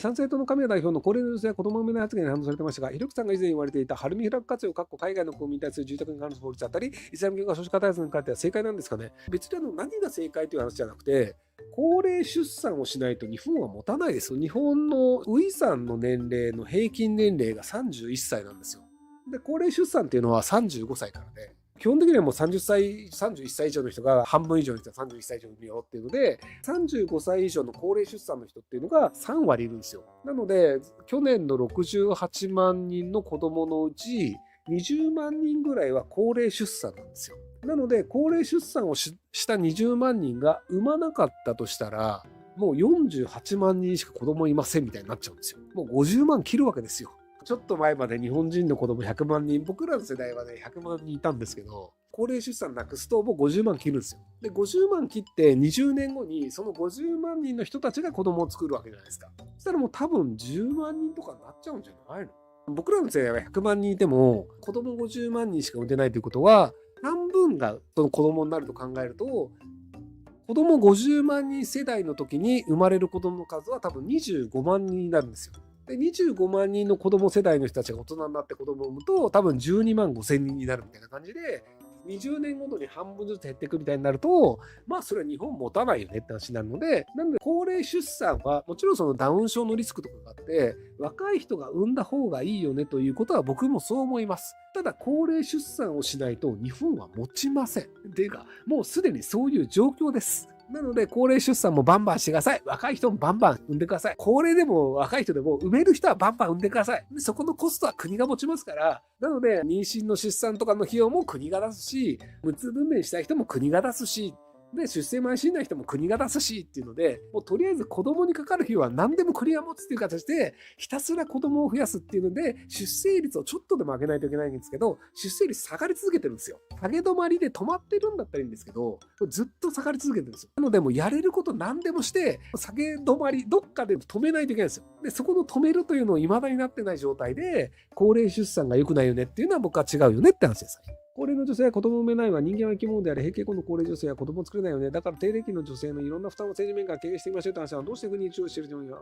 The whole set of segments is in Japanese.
参政党の神谷代表の高齢の女性や子供を産めない発言に反応されてましたが、ひろきさんが以前言われていた晴海開く活用、海外の国民に対する住宅に関する法律だったり、イスラム教が少子化対策に関しては正解なんですかね。別に何が正解という話じゃなくて、高齢出産をしないと日本は持たないですよ。日本の初産の年齢の平均年齢が31歳なんですよ。で、高齢出産っていうのは35歳からで、基本的にはもう31歳以上の人が半分以上の人は31歳以上産むよっていうので、35歳以上の高齢出産の人っていうのが3割いるんですよ。なので、去年の68万人の子供のうち、20万人ぐらいは高齢出産なんですよ。なので、高齢出産をした20万人が産まなかったとしたら、もう48万人しか子供いませんみたいになっちゃうんですよ。もう50万切るわけですよ。ちょっと前まで日本人の子供100万人、僕らの世代はね、100万人いたんですけど、高齢出産なくすともう50万切るんですよ。で、50万切って20年後にその50万人の人たちが子供を作るわけじゃないですか。そしたらもう多分10万人とかになっちゃうんじゃないの？僕らの世代は100万人いても、子供50万人しか産んでないということは、半分がその子供になると考えると、子供50万人世代の時に生まれる子供の数は多分25万人になるんですよ。で、25万人の子供世代の人たちが大人になって子供を産むと多分12万5千人になるみたいな感じで、20年ごとに半分ずつ減っていくみたいになると、まあそれは日本持たないよねって話になるので、なので高齢出産はもちろんそのダウン症のリスクとかがあって、若い人が産んだ方がいいよねということは僕もそう思います。ただ高齢出産をしないと日本は持ちません。っていうか、もうすでにそういう状況です。なので、高齢出産もバンバンしてください。若い人もバンバン産んでください。高齢でも若い人でも産める人はバンバン産んでください。で、そこのコストは国が持ちますから、なので、妊娠の出産とかの費用も国が出すし、無痛分娩したい人も国が出すし、で、出生前診断しても国が出すしっていうので、もうとりあえず子供にかかる費用は何でも国が持つっていう形で、ひたすら子供を増やすっていうので、出生率をちょっとでも上げないといけないんですけど、出生率下がり続けてるんですよ。下げ止まりで止まってるんだったらいいんですけど、ずっと下がり続けてるんですよ。なので、もうやれること何でもして、下げ止まり、どっかで止めないといけないんですよ。で、そこの止めるというのを未だになってない状態で、高齢出産が良くないよねっていうのは僕は違うよねって話です。高齢の女性は子供を産めないは人間は生き物であり、閉経後の高齢女性は子供を作れないよね。だから低齢期の女性のいろんな負担を政治面から軽減してみましょうって話はどうして国に注意しているのか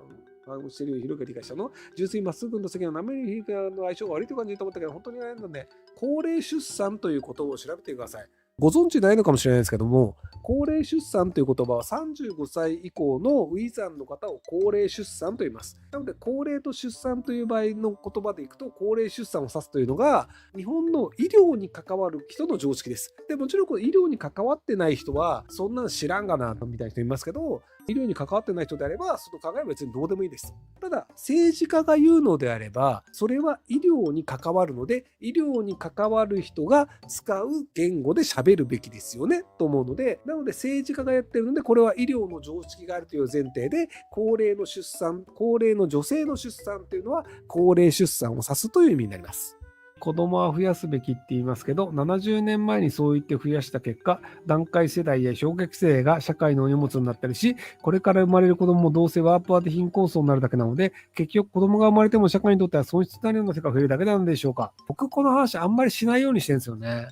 広く理解したの？純粋まっすぐの席の滑らかの相性が悪いと感じると思ったけど、本当に悩んだね。高齢出産ということを調べてください。ご存知ないのかもしれないですけども、高齢出産という言葉は35歳以降の初産の方を高齢出産と言います。なので、高齢と出産という場合の言葉でいくと、高齢出産を指すというのが、日本の医療に関わる人の常識です。で、もちろんこの医療に関わってない人は、そんなの知らんがな、みたいな人いますけど、医療に関わってない人であれば、その考えは別にどうでもいいです。ただ、政治家が言うのであれば、それは医療に関わるので、医療に関わる人が使う言語で喋るべきですよね、と思うので、なので政治家がやってるので、これは医療の常識があるという前提で、高齢の出産、高齢の女性の出産というのは、高齢出産を指すという意味になります。子供は増やすべきって言いますけど、70年前にそう言って増やした結果、団塊世代や氷河期世代が社会の荷物になったりし、これから生まれる子供もどうせワーパーで貧困層になるだけなので、結局子供が生まれても社会にとっては損失になるような世界が増えるだけなんでしょうか。僕この話あんまりしないようにしてるんですよね。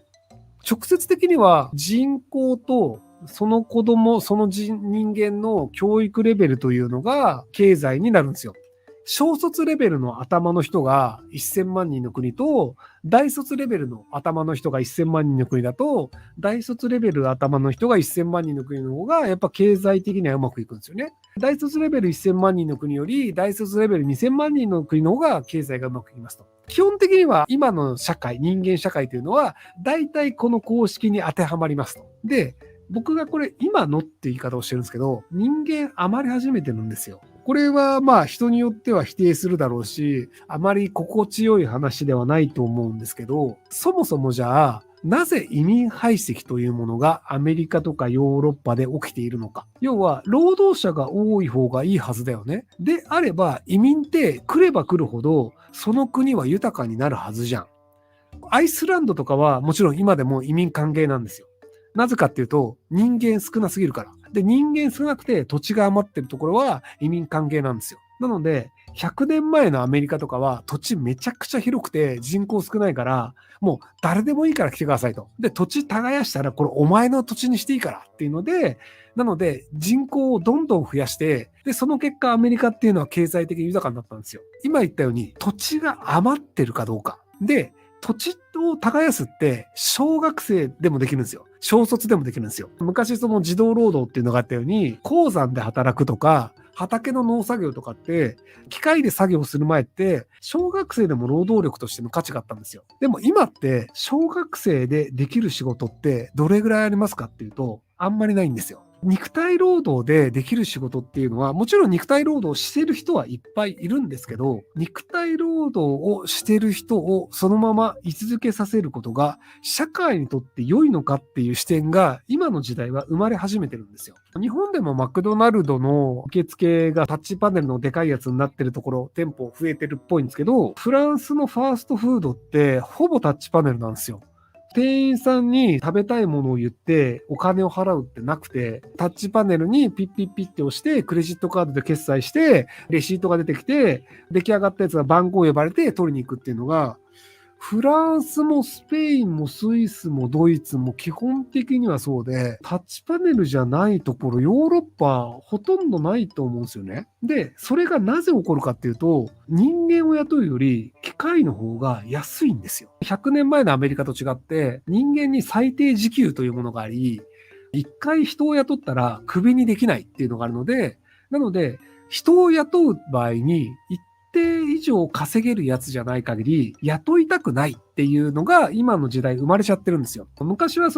直接的には人口とその子供、その人間の教育レベルというのが経済になるんですよ。小卒レベルの頭の人が1000万人の国と、大卒レベルの頭の人が1000万人の国だと、大卒レベル頭の人が1000万人の国の方が、やっぱ経済的にはうまくいくんですよね。大卒レベル1000万人の国より、大卒レベル2000万人の国の方が経済がうまくいきますと。基本的には今の社会、人間社会というのは、大体この公式に当てはまりますと。で、僕がこれ今のって言い方をしてるんですけど、人間余り始めてるんですよ。これはまあ人によっては否定するだろうし、あまり心地よい話ではないと思うんですけど、そもそもじゃあ、なぜ移民排斥というものがアメリカとかヨーロッパで起きているのか。要は、労働者が多い方がいいはずだよね。であれば、移民って来れば来るほど、その国は豊かになるはずじゃん。アイスランドとかはもちろん今でも移民歓迎なんですよ。なぜかっていうと、人間少なすぎるから。で、人間少なくて土地が余ってるところは移民歓迎なんですよ。なので、100年前のアメリカとかは土地めちゃくちゃ広くて人口少ないから、もう誰でもいいから来てくださいと。で、土地耕したらこれお前の土地にしていいからっていうので、なので人口をどんどん増やして、で、その結果アメリカっていうのは経済的に豊かになったんですよ。今言ったように土地が余ってるかどうか。で、土地を耕すって小学生でもできるんですよ。小卒でもできるんですよ。昔その児童労働っていうのがあったように、鉱山で働くとか、畑の農作業とかって、機械で作業する前って、小学生でも労働力としての価値があったんですよ。でも今って、小学生でできる仕事ってどれぐらいありますかっていうと、あんまりないんですよ。肉体労働でできる仕事っていうのは、もちろん肉体労働をしてる人はいっぱいいるんですけど、肉体労働をしてる人をそのまま居続けさせることが、社会にとって良いのかっていう視点が、今の時代は生まれ始めてるんですよ。日本でもマクドナルドの受付がタッチパネルのでかいやつになってるところ、店舗増えてるっぽいんですけど、フランスのファーストフードってほぼタッチパネルなんですよ。店員さんに食べたいものを言ってお金を払うってなくて、タッチパネルにピッピッピッって押して、クレジットカードで決済して、レシートが出てきて、出来上がったやつが番号を呼ばれて取りに行くっていうのが、フランスもスペインもスイスもドイツも基本的にはそうで、タッチパネルじゃないところ、ヨーロッパほとんどないと思うんですよね。で、それがなぜ起こるかっていうと、人間を雇うより機械の方が安いんですよ。100年前のアメリカと違って、人間に最低時給というものがあり、一回人を雇ったらクビにできないっていうのがあるので、なので、人を雇う場合に、一定以上稼げるやつじゃない限り、雇いたくないっていうのが今の時代生まれちゃってるんですよ。昔は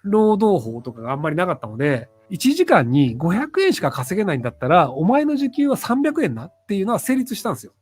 労働法とかがあんまりなかったので、1時間に500円しか稼げないんだったら、お前の時給は300円なっていうのは成立したんですよ。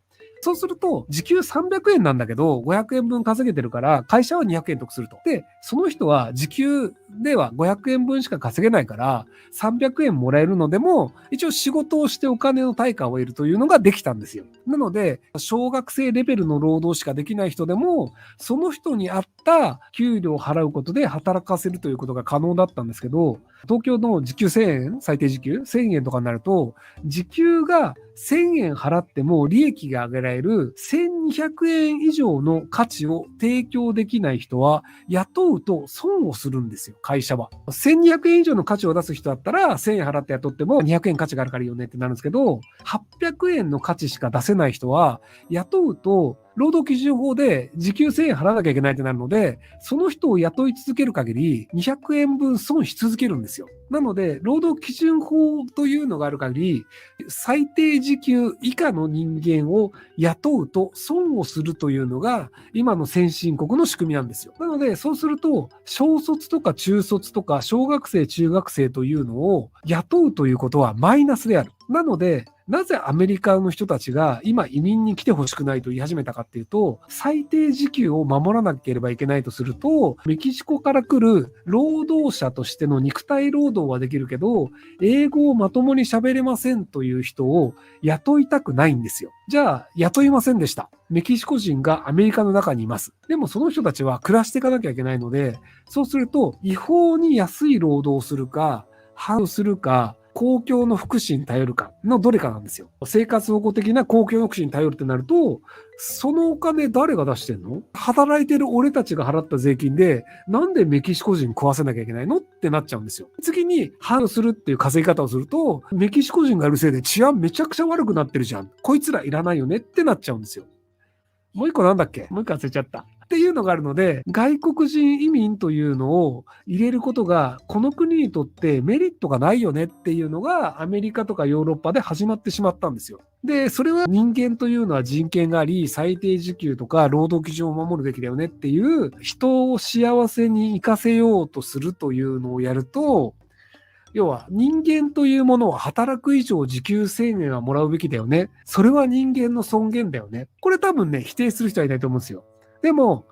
そうすると、時給300円なんだけど、500円分稼げてるから、会社は200円得すると。で、その人は時給では500円分しか稼げないから、300円もらえるのでも、一応仕事をしてお金の対価を得るというのができたんですよ。なので、小学生レベルの労働しかできない人でも、その人に合った給料を払うことで働かせるということが可能だったんですけど、東京の時給1000円、最低時給1000円とかになると、時給が1000円払っても利益が上げられる1200円以上の価値を提供できない人は雇うと損をするんですよ、会社は。1200円以上の価値を出す人だったら1000円払って雇っても200円価値があるからいいよねってなるんですけど、800円の価値しか出せない人は雇うと労働基準法で時給1000円払わなきゃいけないってなるので、その人を雇い続ける限り200円分損し続けるんですよ。なので、労働基準法というのがある限り、最低時給以下の人間を雇うと損をするというのが今の先進国の仕組みなんですよ。なので、そうすると、小卒とか中卒とか小学生、中学生というのを雇うということはマイナスである。なので、なぜアメリカの人たちが今移民に来てほしくないと言い始めたかっていうと、最低時給を守らなければいけないとすると、メキシコから来る労働者としての肉体労働はできるけど、英語をまともに喋れませんという人を雇いたくないんですよ。じゃあ、雇いませんでした。メキシコ人がアメリカの中にいます。でもその人たちは暮らしていかなきゃいけないので、そうすると違法に安い労働をするか、反をするか、公共の福祉に頼るかのどれかなんですよ。生活保護的な公共の福祉に頼るってなると、そのお金誰が出してんの？働いてる俺たちが払った税金で、なんでメキシコ人食わせなきゃいけないのってなっちゃうんですよ。次に、反するっていう稼ぎ方をすると、メキシコ人がいるせいで治安めちゃくちゃ悪くなってるじゃん。こいつらいらないよねってなっちゃうんですよ。もう一個なんだっけ？もう一個忘れちゃった。っていうのがあるので、外国人移民というのを入れることが、この国にとってメリットがないよねっていうのが、アメリカとかヨーロッパで始まってしまったんですよ。で、それは人間というのは人権があり、最低時給とか労働基準を守るべきだよねっていう、人を幸せに生かせようとするというのをやると、要は人間というものは働く以上時給1000円はもらうべきだよね。それは人間の尊厳だよね。これ多分ね、否定する人はいないと思うんですよ。でも、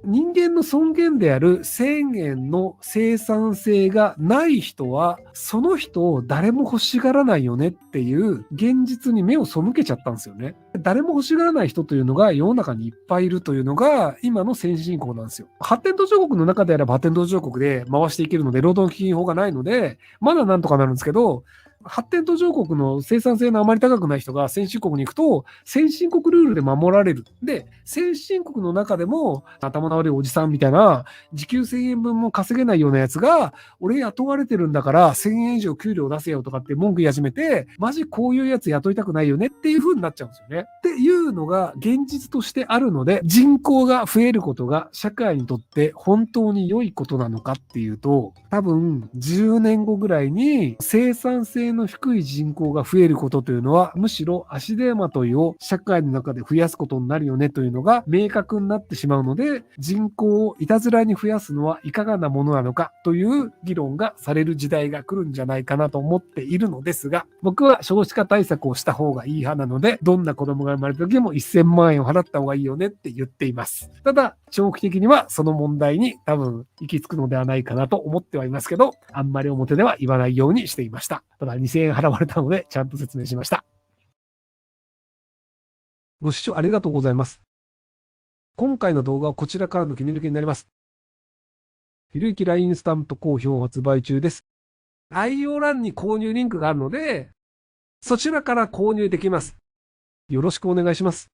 人間の尊厳である1000円の生産性がない人は、その人を誰も欲しがらないよねっていう現実に目を背けちゃったんですよね。誰も欲しがらない人というのが世の中にいっぱいいるというのが今の先進国なんですよ。発展途上国の中であれば発展途上国で回していけるので、労働基準法がないので、まだなんとかなるんですけど、発展途上国の生産性のあまり高くない人が先進国に行くと、先進国ルールで守られる。で、先進国の中でも頭の悪いおじさんみたいな、時給1000円分も稼げないようなやつが、俺雇われてるんだから1000円以上給料出せよとかって文句言い始めて、マジこういうやつ雇いたくないよねっていう風になっちゃうんですよね。っていうのが現実としてあるので、人口が増えることが社会にとって本当に良いことなのかっていうと、多分10年後ぐらいに生産性の低い人口が増えることというのは、むしろ足手まといを社会の中で増やすことになるよねというのが明確になってしまうので、人口をいたずらに増やすのはいかがなものなのかという議論がされる時代が来るんじゃないかなと思っているのですが、僕は少子化対策をした方がいい派なので、どんな子供が生まれた時でも1000万円を払った方がいいよねって言っています。ただ、長期的にはその問題に多分行き着くのではないかなと思ってはいますけど、あんまり表では言わないようにしていました。ただ2000円払われたので、ちゃんと説明しました。ご視聴ありがとうございます。今回の動画はこちらからの記入になります。ひろゆき LINE スタンプ好評発売中です。概要欄に購入リンクがあるので、そちらから購入できます。よろしくお願いします。